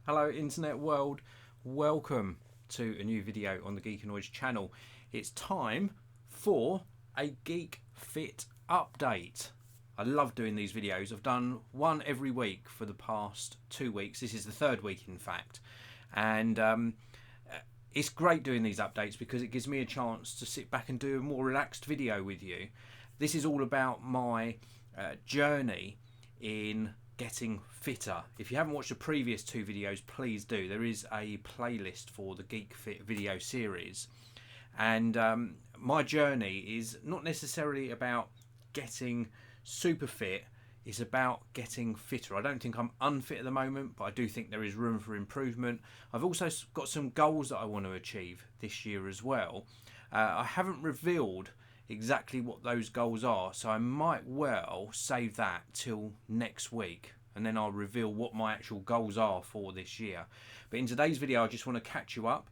Hello internet world, welcome to a new video on the Geekanoids channel. It's time for a Geek Fit update. I love doing these videos. I've done one every week for the past 2 weeks. This is the third week in fact, and it's great doing these updates because it gives me a chance to sit back and do a more relaxed video with you. This is all about my journey in getting fitter. If you haven't watched the previous 2 videos, please do. There is a playlist for the Geek Fit video series, and my journey is not necessarily about getting super fit. It's about getting fitter. I don't think I'm unfit at the moment, but I do think there is room for improvement. I've also got some goals that I want to achieve this year as well. I haven't revealed exactly what those goals are, so I might well save that till next week, and then I'll reveal what my actual goals are for this year. But in today's video, I just want to catch you up.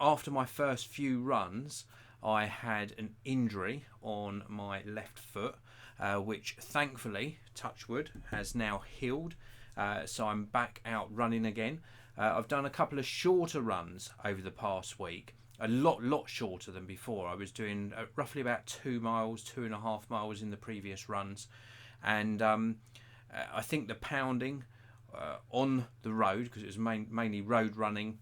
After my first few runs, I had an injury on my left foot, which thankfully, touch wood, has now healed. So I'm back out running again. I've done a couple of shorter runs over the past week. A lot shorter than before. I was doing roughly about 2 miles, 2.5 miles in the previous runs, and I think the pounding on the road, because it was mainly road running,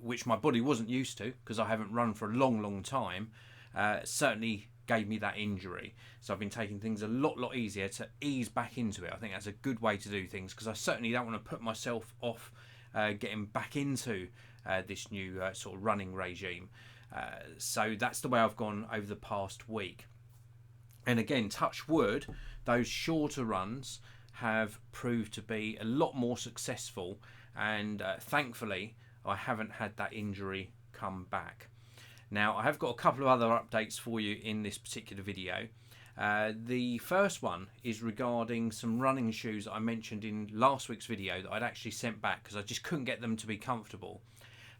which my body wasn't used to because I haven't run for a long time, certainly gave me that injury. So I've been taking things a lot easier to ease back into it. I think that's a good way to do things, because I certainly don't want to put myself off getting back into this new sort of running regime. So that's the way I've gone over the past week. And again, touch wood, those shorter runs have proved to be a lot more successful, and thankfully I haven't had that injury come back. Now, I have got a couple of other updates for you in this particular video. The first one is regarding some running shoes that I mentioned in last week's video that I'd actually sent back because I just couldn't get them to be comfortable.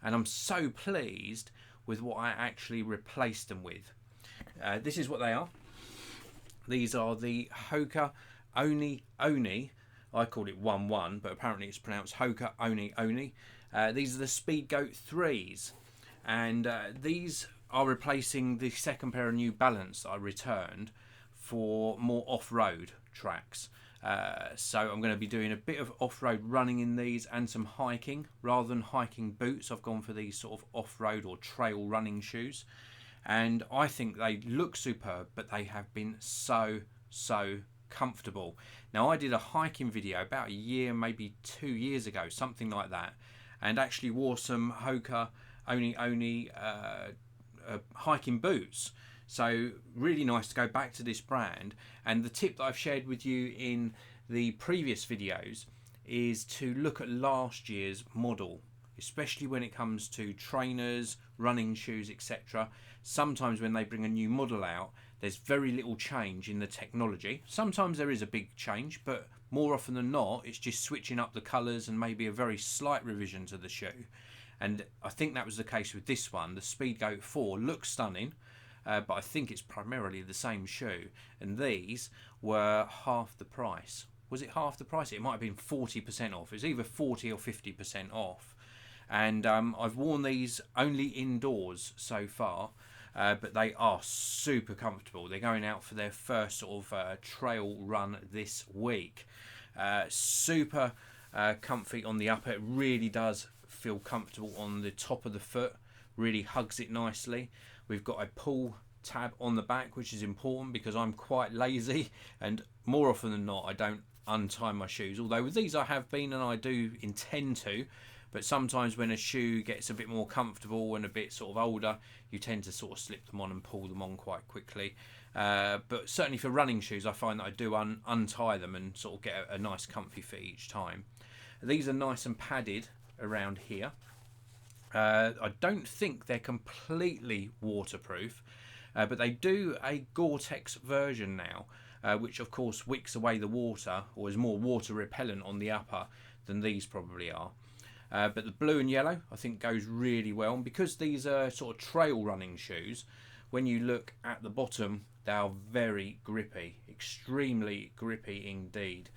And I'm so pleased with what I actually replaced them with. This is what they are. These are the Hoka Oni. I called it 1-1, but apparently it's pronounced Hoka Oni. These are the Speedgoat 3s. And these are replacing the second pair of New Balance that I returned for more off-road tracks. So I'm going to be doing a bit of off-road running in these and some hiking. Rather than hiking boots, I've gone for these sort of off-road or trail running shoes. And I think they look superb, but they have been so comfortable. Now, I did a hiking video about a year, maybe 2 years ago, something like that, and actually wore some Hoka Oni hiking boots. So really nice to go back to this brand. And the tip that I've shared with you in the previous videos is to look at last year's model, especially when it comes to trainers, running shoes, etc. Sometimes when they bring a new model out, there's very little change in the technology. Sometimes there is a big change, but more often than not, it's just switching up the colours and maybe a very slight revision to the shoe. And I think that was the case with this one. The Speedgoat 4 looks stunning, but I think it's primarily the same shoe. And these were half the price. Was it half the price? It might have been 40% off. It was either 40 or 50% off. And I've worn these only indoors so far, but they are super comfortable. They're going out for their first sort of trail run this week. Super comfy on the upper. It really does feel comfortable on the top of the foot. Really hugs it nicely. We've got a pull tab on the back, which is important because I'm quite lazy, and more often than not I don't untie my shoes, although with these I have been and I do intend to. But sometimes when a shoe gets a bit more comfortable and a bit sort of older, you tend to sort of slip them on and pull them on quite quickly. But certainly for running shoes, I find that I do untie them and sort of get a nice comfy fit each time. These are nice and padded around here. I don't think they're completely waterproof, but they do a Gore-Tex version now, which of course wicks away the water, or is more water repellent on the upper than these probably are. But the blue and yellow I think goes really well, and because these are sort of trail running shoes, when you look at the bottom, they are very grippy, extremely grippy indeed.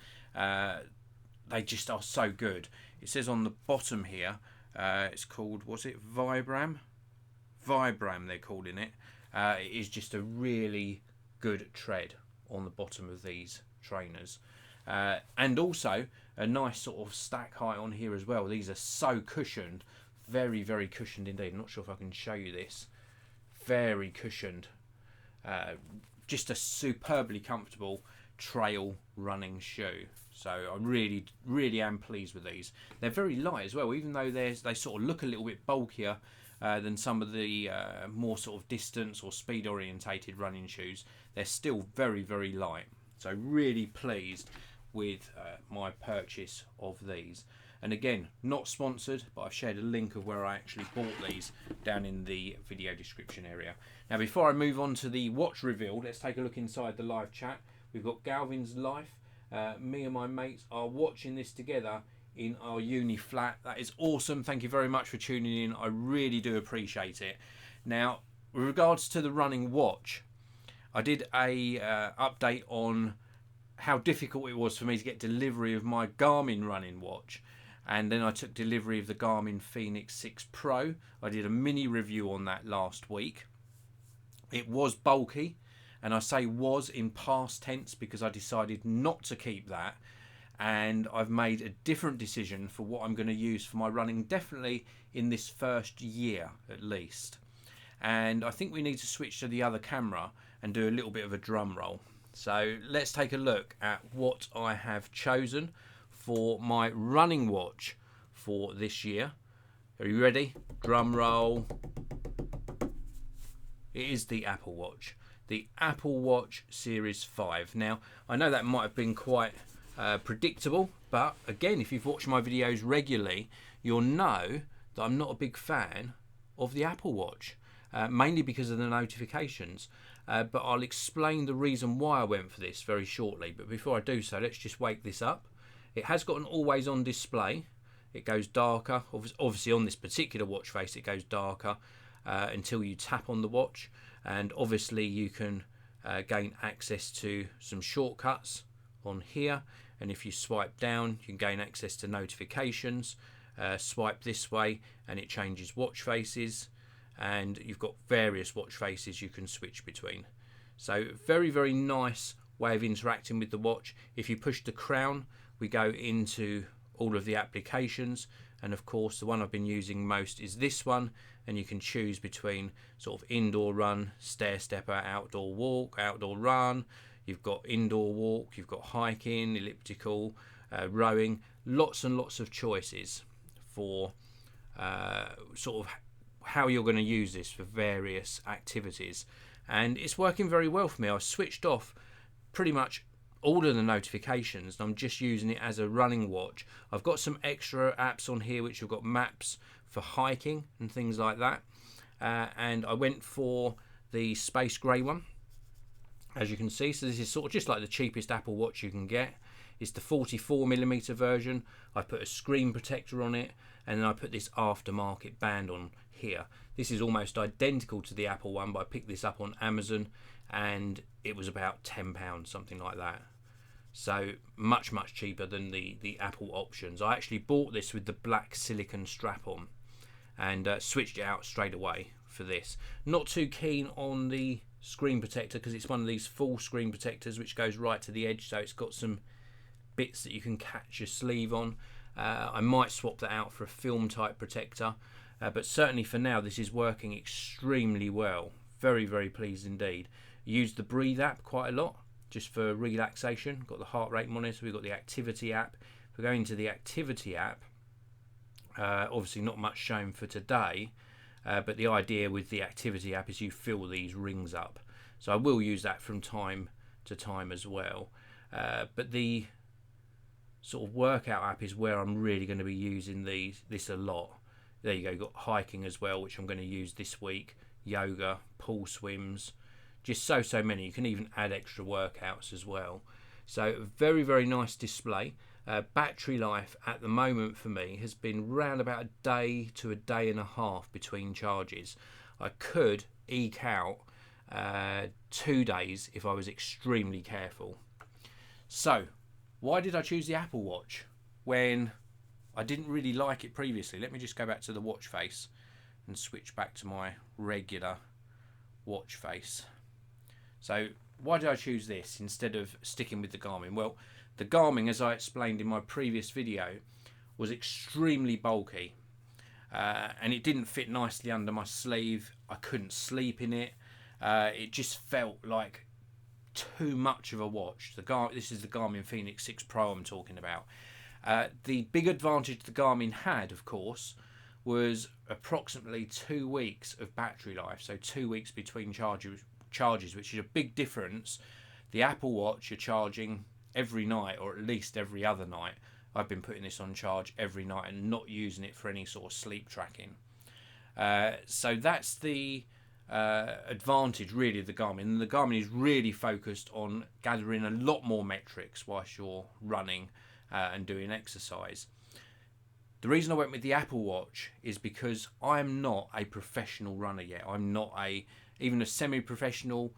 they just are so good. It says on the bottom here, it's called, what's it, Vibram? Vibram they're calling it. It is just a really good tread on the bottom of these trainers. And also a nice sort of stack height on here as well. These are so cushioned, very, very cushioned indeed. I'm not sure if I can show you this. Very cushioned. Just a superbly comfortable trail running shoe. So I really, really am pleased with these. They're very light as well, even though they sort of look a little bit bulkier than some of the more sort of distance or speed orientated running shoes. They're still very, very light. So really pleased with my purchase of these. And again, not sponsored, but I've shared a link of where I actually bought these down in the video description area. Now, before I move on to the watch reveal, let's take a look inside the live chat. We've got Galvin's Life. Me and my mates are watching this together in our uni flat. That is awesome. Thank you very much for tuning in. I really do appreciate it. Now, with regards to the running watch, I did a update on how difficult it was for me to get delivery of my Garmin running watch, and then I took delivery of the Garmin fēnix 6 Pro. I did a mini review on that last week. It was bulky, and I say was in past tense because I decided not to keep that, and I've made a different decision for what I'm going to use for my running, definitely in this first year at least. And I think we need to switch to the other camera and do a little bit of a drum roll. So let's take a look at what I have chosen for my running watch for this year. Are you ready? Drum roll. It is the Apple Watch. The Apple Watch Series 5. Now, I know that might have been quite predictable, but again, if you've watched my videos regularly, you'll know that I'm not a big fan of the Apple Watch, mainly because of the notifications. But I'll explain the reason why I went for this very shortly. But before I do so, let's just wake this up. It has got an always on display. It goes darker. Obviously on this particular watch face it goes darker until you tap on the watch. And obviously you can gain access to some shortcuts on here. And if you swipe down, you can gain access to notifications. Swipe this way and it changes watch faces. And you've got various watch faces you can switch between. So very, very nice way of interacting with the watch. If you push the crown, we go into all of the applications, and of course the one I've been using most is this one, and you can choose between sort of indoor run, stair stepper, outdoor walk, outdoor run. You've got indoor walk, you've got hiking, elliptical, rowing, lots and lots of choices for sort of how you're going to use this for various activities. And it's working very well for me. I've switched off pretty much all of the notifications and I'm just using it as a running watch. I've got some extra apps on here which have got maps for hiking and things like that, and I went for the space grey one, as you can see. So this is sort of just like the cheapest Apple Watch you can get. It's the 44mm version. I put a screen protector on it, and then I put this aftermarket band on here. This is almost identical to the Apple one, but I picked this up on Amazon and it was about £10, something like that. So much cheaper than the Apple options. I actually bought this with the black silicone strap on and switched it out straight away for this. Not too keen on the screen protector because it's one of these full screen protectors which goes right to the edge, so it's got some bits that you can catch your sleeve on. I might swap that out for a film type protector, but certainly for now this is working extremely well. Very pleased indeed. Used the Breathe app quite a lot just for relaxation. Got the heart rate monitor, we've got the activity app. If we go into the activity app, obviously not much shown for today, but the idea with the activity app is you fill these rings up, so I will use that from time to time as well. But the sort of workout app is where I'm really going to be using this a lot. There you go, got hiking as well, which I'm going to use this week, yoga, pool swims, just so many. You can even add extra workouts as well. So very nice display. Battery life at the moment for me has been round about a day to a day and a half between charges. I could eke out 2 days if I was extremely careful. So why did I choose the Apple Watch? when I didn't really like it previously. Let me just go back to the watch face and switch back to my regular watch face. So why did I choose this instead of sticking with the Garmin? Well, the Garmin, as I explained in my previous video, was extremely bulky, and it didn't fit nicely under my sleeve. I couldn't sleep in it. It just felt like too much of a watch. This is the Garmin fēnix 6 Pro I'm talking about. The big advantage the Garmin had, of course, was approximately 2 weeks of battery life. So 2 weeks between charges, which is a big difference. The Apple Watch you're charging every night, or at least every other night. I've been putting this on charge every night and not using it for any sort of sleep tracking. So that's the advantage really of the Garmin. And the Garmin is really focused on gathering a lot more metrics whilst you're running and doing exercise. The reason I went with the Apple Watch is because I'm not a professional runner yet. I'm not even a semi-professional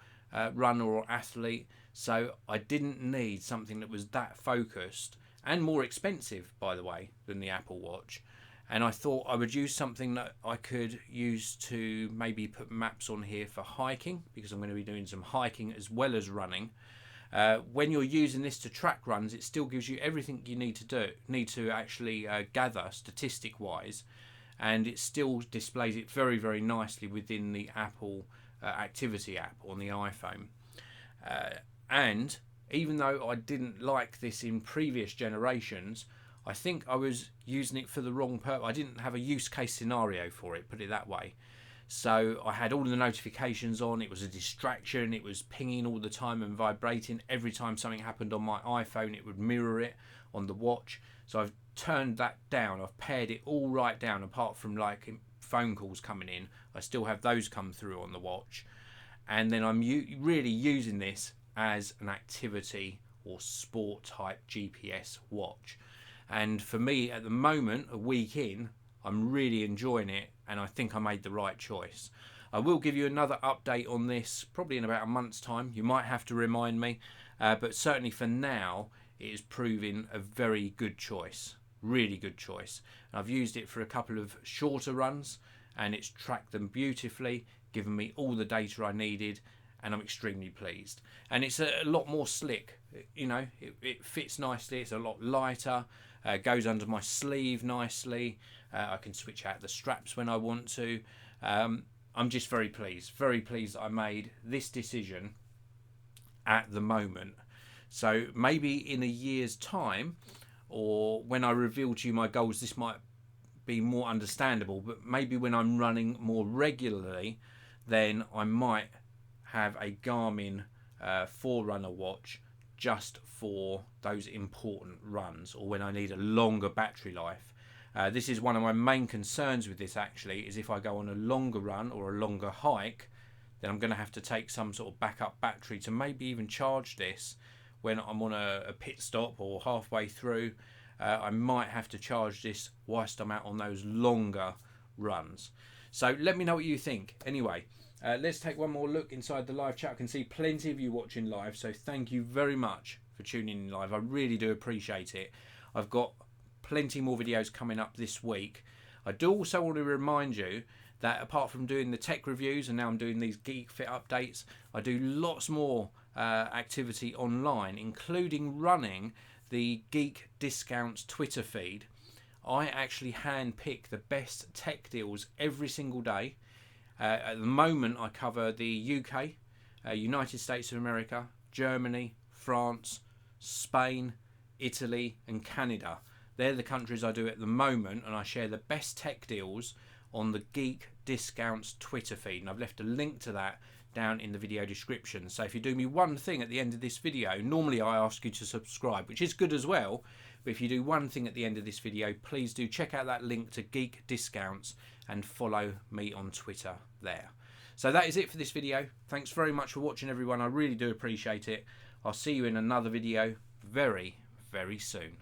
runner or athlete, so I didn't need something that was that focused and more expensive, by the way, than the Apple Watch. And I thought I would use something that I could use to maybe put maps on here for hiking, because I'm going to be doing some hiking as well as running. When you're using this to track runs, it still gives you everything you need to actually gather statistic wise, and it still displays it very, very nicely within the Apple activity app on the iPhone. And even though I didn't like this in previous generations, I think I was using it for the wrong purpose. I didn't have a use case scenario for it, put it that way. So I had all the notifications on. It was a distraction. It was pinging all the time and vibrating. Every time something happened on my iPhone, it would mirror it on the watch. So I've turned that down. I've pared it all right down, apart from like phone calls coming in. I still have those come through on the watch. And then I'm really using this as an activity or sport type GPS watch. And for me at the moment, a week in, I'm really enjoying it, and I think I made the right choice. I will give you another update on this probably in about a month's time. You might have to remind me, but certainly for now it is proving a very good choice, really good choice. And I've used it for a couple of shorter runs and it's tracked them beautifully, given me all the data I needed, and I'm extremely pleased. And it's a lot more slick, you know, it fits nicely. It's a lot lighter, goes under my sleeve nicely. I can switch out the straps when I want to. I'm just very pleased that I made this decision at the moment. So maybe in a year's time, or when I reveal to you my goals, this might be more understandable, but maybe when I'm running more regularly, then I might have a Garmin Forerunner watch just for those important runs, or when I need a longer battery life. This is one of my main concerns with this actually, is if I go on a longer run or a longer hike, then I'm going to have to take some sort of backup battery to maybe even charge this when I'm on a pit stop or halfway through. I might have to charge this whilst I'm out on those longer runs. So let me know what you think. Anyway, let's take one more look inside the live chat. I can see plenty of you watching live, so thank you very much for tuning in live. I really do appreciate it. I've got plenty more videos coming up this week. I do also want to remind you that apart from doing the tech reviews, and now I'm doing these Geek Fit updates, I do lots more activity online, including running the Geek Discounts Twitter feed. I actually handpick the best tech deals every single day. At the moment, I cover the UK, United States of America, Germany, France, Spain, Italy, and Canada. They're the countries I do at the moment, and I share the best tech deals on the Geek Discounts Twitter feed. And I've left a link to that down in the video description. So if you do me one thing at the end of this video, normally I ask you to subscribe, which is good as well. But if you do one thing at the end of this video, please do check out that link to Geek Discounts and follow me on Twitter there. So that is it for this video. Thanks very much for watching, everyone. I really do appreciate it. I'll see you in another video very, very soon.